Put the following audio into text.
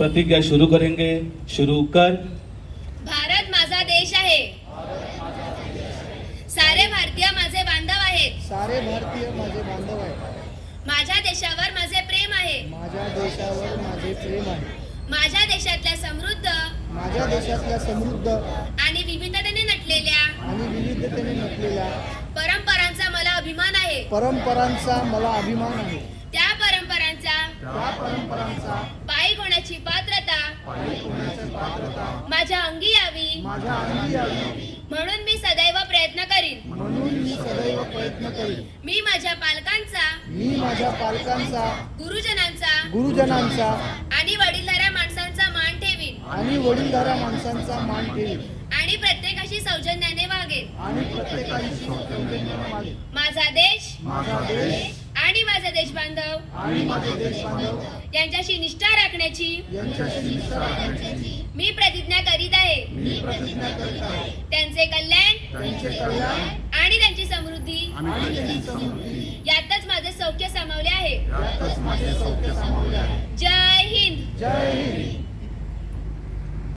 प्रतिज्ञा शुरू करेंगे। शुरू कर। भारत माझा देश आहे, सारे भारतीय माझे बांधव आहेत, सारे भारतीय माझे बांधव आहेत, माझ्या देशावर माझे प्रेम आहे, माझ्या देशावर माझे प्रेम आहे, माझ्या देशातल्या समृद्ध माझ्या देशातल्या समृद्ध आणि विविधतेने नटलेल्या आणि विविधतेने नटलेल्या परंपरांचा मला अभिमान आहे, परंपरांचा मला अभिमान आहे, त्या परंपरांचा त्या परंपरांचा पायी होण्याची पात्रता माझ्या अंगी यावी माझ्या अंगी यावी म्हणून मी सदैव प्रयत्न करीन। म्हणून मी सदैव प्रयत्न करीन। मी माझ्या पालकांचा, मी माझ्या पालकांचा, गुरुजनांचा आणि वडीलधाऱ्या माणसांचा मान ठेवीन आणि वडीलधाऱ्या माणसांचा मान ठेवीन आणि प्रत्येकाशी सौजन्याने वागेन। आणि प्रत्येकाशी सौजन्याने वागेन। माझा देश आणि माझे देशबांधव यांच्याशी निष्ठा राखण्याची मी प्रतिज्ञा करीत आहे। त्यांचे कल्याण आणि त्यांची समृद्धी यातच माझे सौख्य सामावले आहे। जय हिंद। जय हिंद।